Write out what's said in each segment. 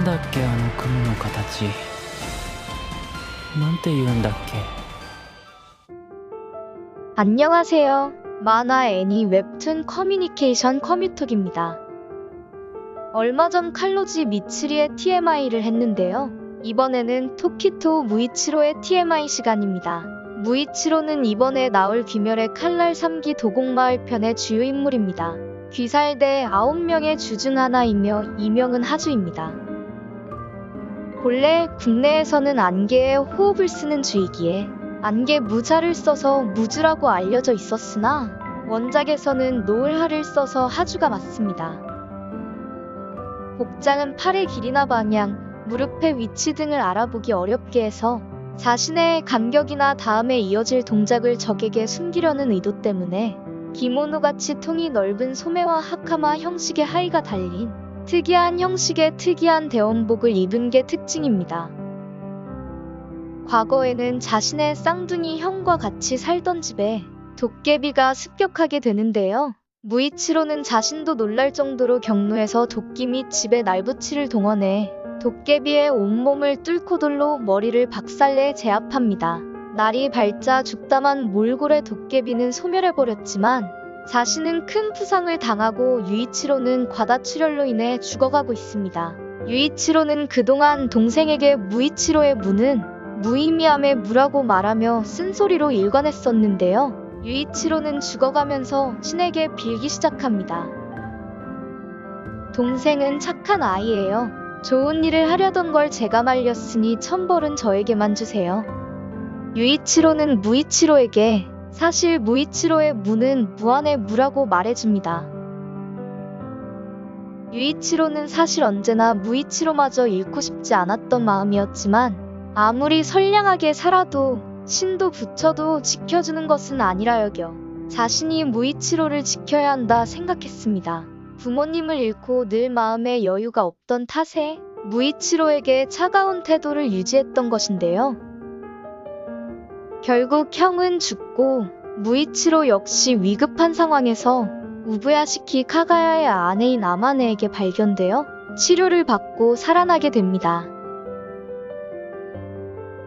なんだっけ、あの雲の形。なんて言うんだっけ。 안녕하세요. 만화 애니 웹툰 커뮤니케이션 커뮤톡입니다. 얼마 전 칼로지 미츠리의 TMI를 했는데요. 이번에는 토키토 무이치로의 TMI 시간입니다. 무이치로는 이번에 나올 귀멸의 칼날 3기 도곡마을 편의 주요 인물입니다. 귀살대 9명의 주 중 하나이며 이명은 하주입니다. 본래 국내에서는 안개에 호흡을 쓰는 주이기에 안개 무자를 써서 무주라고 알려져 있었으나 원작에서는 노을하를 써서 하주가 맞습니다. 복장은 팔의 길이나 방향, 무릎의 위치 등을 알아보기 어렵게 해서 자신의 간격이나 다음에 이어질 동작을 적에게 숨기려는 의도 때문에 기모노같이 통이 넓은 소매와 하카마 형식의 하의가 달린 특이한 형식의 특이한 대원복을 입은 게 특징입니다. 과거에는 자신의 쌍둥이 형과 같이 살던 집에 도깨비가 습격하게 되는데요. 무이치로는 자신도 놀랄 정도로 경로에서 도끼 및 집에 날붙이를 동원해 도깨비의 온몸을 뚫고 돌로 머리를 박살내 제압합니다. 날이 밝자 죽다만 몰골의 도깨비는 소멸해버렸지만 자신은 큰 부상을 당하고 유이치로는 과다출혈로 인해 죽어가고 있습니다. 유이치로는 그동안 동생에게 무이치로의 무는 무의미함의 무라고 말하며 쓴소리로 일관했었는데요. 유이치로는 죽어가면서 신에게 빌기 시작합니다. 동생은 착한 아이예요. 좋은 일을 하려던 걸 제가 말렸으니 천벌은 저에게만 주세요. 유이치로는 무이치로에게 사실 무이치로의 무는 무한의 무라고 말해줍니다. 유이치로는 사실 언제나 무이치로마저 잃고 싶지 않았던 마음이었지만 아무리 선량하게 살아도 신도 부처도 지켜주는 것은 아니라 여겨 자신이 무이치로를 지켜야 한다 생각했습니다. 부모님을 잃고 늘 마음에 여유가 없던 탓에 무이치로에게 차가운 태도를 유지했던 것인데요. 결국 형은 죽고 무이치로 역시 위급한 상황에서 우부야시키 카가야의 아내인 아마네에게 발견되어 치료를 받고 살아나게 됩니다.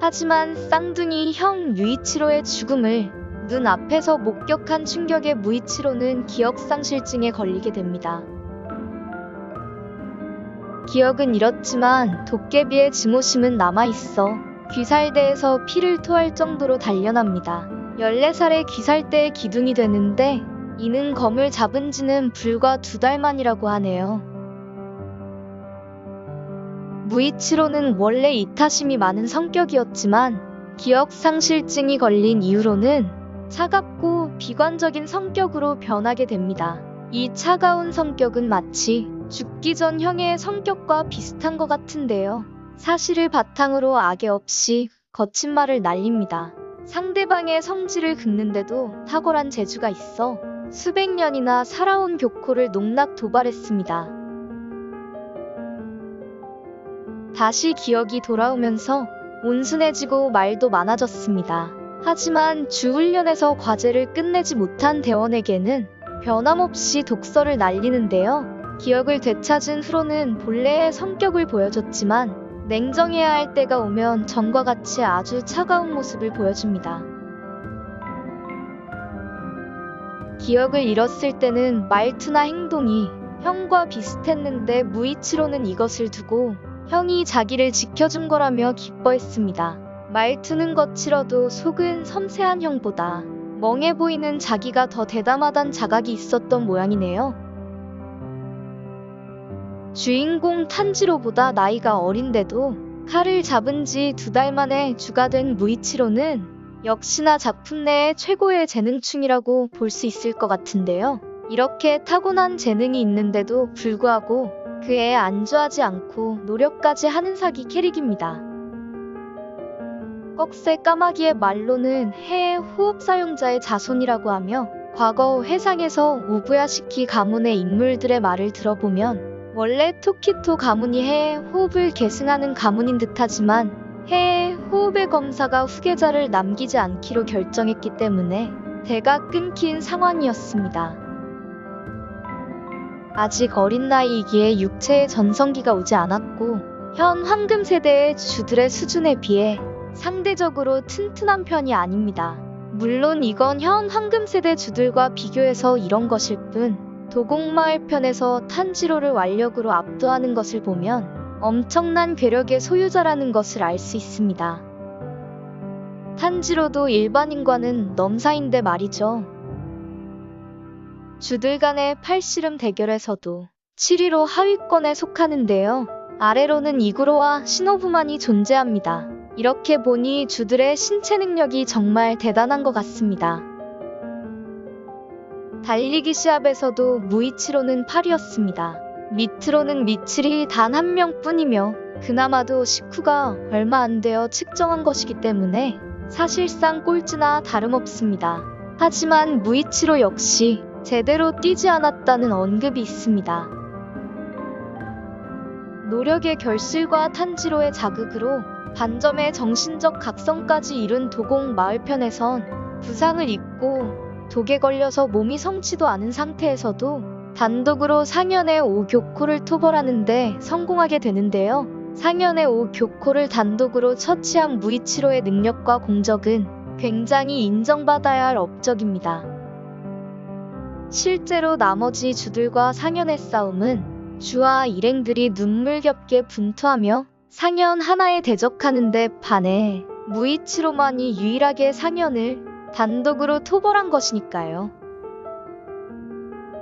하지만 쌍둥이 형 유이치로의 죽음을 눈앞에서 목격한 충격에 무이치로는 기억상실증에 걸리게 됩니다. 기억은 잃었지만 도깨비의 증오심은 남아있어 귀살대에서 피를 토할 정도로 단련합니다. 14살의 귀살대의 기둥이 되는데 이는 검을 잡은 지는 불과 2달 만이라고 하네요. 무이치로는 원래 이타심이 많은 성격이었지만 기억상실증이 걸린 이후로는 차갑고 비관적인 성격으로 변하게 됩니다. 이 차가운 성격은 마치 죽기 전 형의 성격과 비슷한 것 같은데요. 사실을 바탕으로 악의 없이 거친 말을 날립니다. 상대방의 성질을 긁는데도 탁월한 재주가 있어 수백 년이나 살아온 교코를 농락 도발했습니다. 다시 기억이 돌아오면서 온순해지고 말도 많아졌습니다. 하지만 주훈련에서 과제를 끝내지 못한 대원에게는 변함없이 독서를 날리는데요. 기억을 되찾은 후로는 본래의 성격을 보여줬지만 냉정해야 할 때가 오면 전과 같이 아주 차가운 모습을 보여줍니다. 기억을 잃었을 때는 말투나 행동이 형과 비슷했는데 무이치로는 이것을 두고 형이 자기를 지켜준 거라며 기뻐했습니다. 말투는 거칠어도 속은 섬세한 형보다 멍해 보이는 자기가 더 대담하단 자각이 있었던 모양이네요. 주인공 탄지로보다 나이가 어린데도 칼을 잡은 지 2달 만에 주가 된 무이치로는 역시나 작품 내의 최고의 재능충이라고 볼 수 있을 것 같은데요. 이렇게 타고난 재능이 있는데도 불구하고 그에 안주하지 않고 노력까지 하는 사기 캐릭입니다. 꺽쇠 까마귀의 말로는 해의 호흡 사용자의 자손이라고 하며 과거 회상에서 우부야시키 가문의 인물들의 말을 들어보면 원래 토키토 가문이 해의 호흡을 계승하는 가문인 듯하지만 해의 호흡의 검사가 후계자를 남기지 않기로 결정했기 때문에 대가 끊긴 상황이었습니다. 아직 어린 나이이기에 육체의 전성기가 오지 않았고 현 황금 세대의 주들의 수준에 비해 상대적으로 튼튼한 편이 아닙니다. 물론 이건 현 황금 세대 주들과 비교해서 이런 것일 뿐, 도곡마을 편에서 탄지로를 완력으로 압도하는 것을 보면 엄청난 괴력의 소유자라는 것을 알 수 있습니다. 탄지로도 일반인과는 넘사인데 말이죠. 주들 간의 팔씨름 대결에서도 7위로 하위권에 속하는데요. 아래로는 이구로와 시노부만이 존재합니다. 이렇게 보니 주들의 신체 능력이 정말 대단한 것 같습니다. 달리기 시합에서도 무이치로는 8위였습니다. 밑으로는 미칠이 단 한 명뿐이며 그나마도 식후가 얼마 안 되어 측정한 것이기 때문에 사실상 꼴찌나 다름없습니다. 하지만 무이치로 역시 제대로 뛰지 않았다는 언급이 있습니다. 노력의 결실과 탄지로의 자극으로 반점의 정신적 각성까지 이룬 도곡마을편에선 부상을 입고 독에 걸려서 몸이 성치도 않은 상태에서도 단독으로 상현의 오교코를 토벌하는데 성공하게 되는데요. 상현의 오교코를 단독으로 처치한 무이치로의 능력과 공적은 굉장히 인정받아야 할 업적입니다. 실제로 나머지 주들과 상현의 싸움은 주와 일행들이 눈물겹게 분투하며 상현 하나에 대적하는데 반해 무이치로만이 유일하게 상현을 단독으로 토벌한 것이니까요.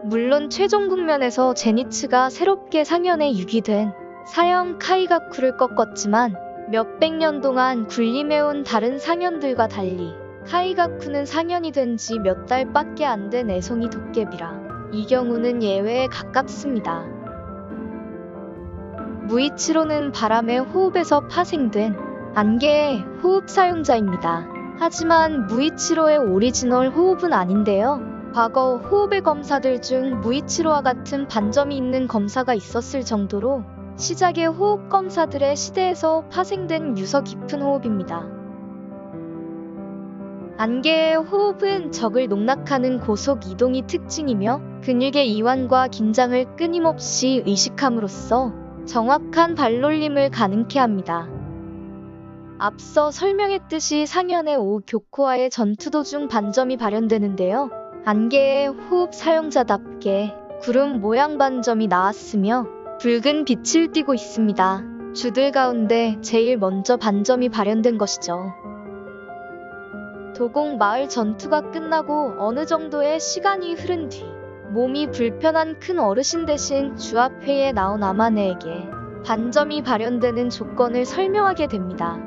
물론 최종 국면에서 제니츠가 새롭게 상현에 유기된 사형 카이가쿠를 꺾었지만 몇백 년 동안 군림해온 다른 상현들과 달리 카이가쿠는 상현이 된 지 몇 달밖에 안 된 애송이 도깨비라 이 경우는 예외에 가깝습니다. 무이치로는 바람의 호흡에서 파생된 안개의 호흡 사용자입니다. 하지만 무이치로의 오리지널 호흡은 아닌데요. 과거 호흡의 검사들 중 무이치로와 같은 반점이 있는 검사가 있었을 정도로 시작의 호흡 검사들의 시대에서 파생된 유서 깊은 호흡입니다. 안개의 호흡은 적을 농락하는 고속 이동이 특징이며 근육의 이완과 긴장을 끊임없이 의식함으로써 정확한 발놀림을 가능케 합니다. 앞서 설명했듯이 상현의 오교코와의 전투 도중 반점이 발현되는데요. 안개의 호흡 사용자답게 구름 모양 반점이 나왔으며 붉은 빛을 띠고 있습니다. 주들 가운데 제일 먼저 반점이 발현된 것이죠. 도곡마을 전투가 끝나고 어느 정도의 시간이 흐른 뒤 몸이 불편한 큰 어르신 대신 주합회의에 나온 아마네에게 반점이 발현되는 조건을 설명하게 됩니다.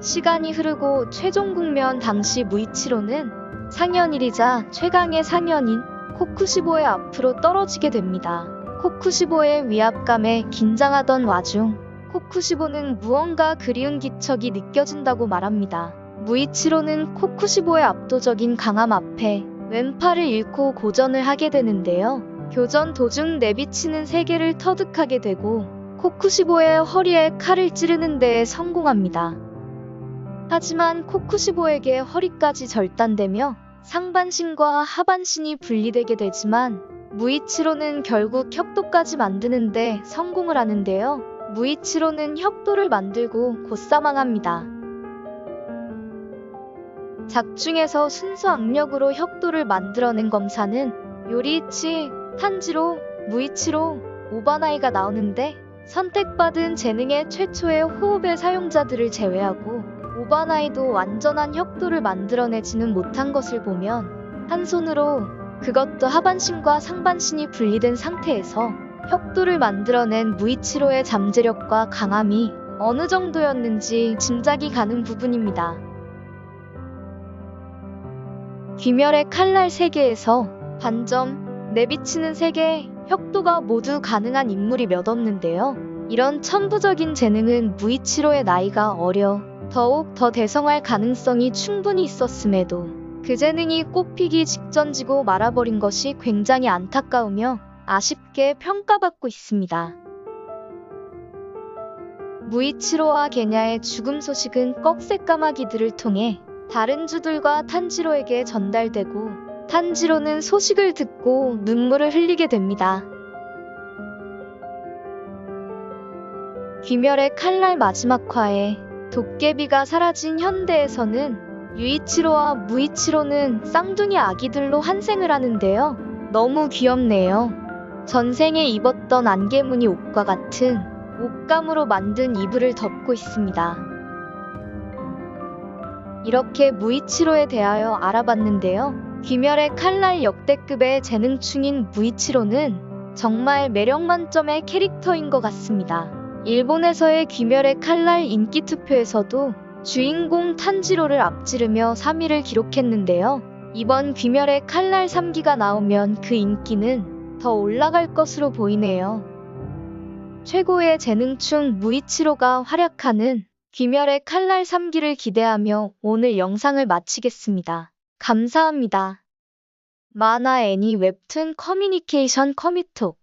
시간이 흐르고 최종 국면 당시 무이치로는 상현일이자 최강의 상현인 코쿠시보의 앞으로 떨어지게 됩니다. 코쿠시보의 위압감에 긴장하던 와중 코쿠시보는 무언가 그리운 기척이 느껴진다고 말합니다. 무이치로는 코쿠시보의 압도적인 강함 앞에 왼팔을 잃고 고전을 하게 되는데요. 교전 도중 내비치는 세계를 터득하게 되고 코쿠시보의 허리에 칼을 찌르는 데에 성공합니다. 하지만 코쿠시보에게 허리까지 절단되며 상반신과 하반신이 분리되게 되지만 무이치로는 결국 혁도까지 만드는데 성공을 하는데요. 무이치로는 혁도를 만들고 곧 사망합니다. 작중에서 순수 악력으로 혁도를 만들어낸 검사는 요리이치, 탄지로, 무이치로, 오바나이가 나오는데 선택받은 재능의 최초의 호흡의 사용자들을 제외하고 오바나이도 완전한 혁도를 만들어내지는 못한 것을 보면 한 손으로 그것도 하반신과 상반신이 분리된 상태에서 혁도를 만들어낸 무이치로의 잠재력과 강함이 어느 정도였는지 짐작이 가는 부분입니다. 귀멸의 칼날 세계에서 반점, 내비치는 세계, 혁도가 모두 가능한 인물이 몇 없는데요. 이런 천부적인 재능은 무이치로의 나이가 어려 더욱 더 대성할 가능성이 충분히 있었음에도 그 재능이 꽃피기 직전지고 말아버린 것이 굉장히 안타까우며 아쉽게 평가받고 있습니다. 무이치로와 게냐의 죽음 소식은 꺽쇠 까마귀들을 통해 다른 주들과 탄지로에게 전달되고 탄지로는 소식을 듣고 눈물을 흘리게 됩니다. 귀멸의 칼날 마지막 화에 도깨비가 사라진 현대에서는 유이치로와 무이치로는 쌍둥이 아기들로 환생을 하는데요. 너무 귀엽네요. 전생에 입었던 안개무늬 옷과 같은 옷감으로 만든 이불을 덮고 있습니다. 이렇게 무이치로에 대하여 알아봤는데요. 귀멸의 칼날 역대급의 재능충인 무이치로는 정말 매력 만점의 캐릭터인 것 같습니다. 일본에서의 귀멸의 칼날 인기 투표에서도 주인공 탄지로를 앞지르며 3위를 기록했는데요. 이번 귀멸의 칼날 3기가 나오면 그 인기는 더 올라갈 것으로 보이네요. 최고의 재능충 무이치로가 활약하는 귀멸의 칼날 3기를 기대하며 오늘 영상을 마치겠습니다. 감사합니다. 만화 애니 웹툰 커뮤니케이션 커뮤톡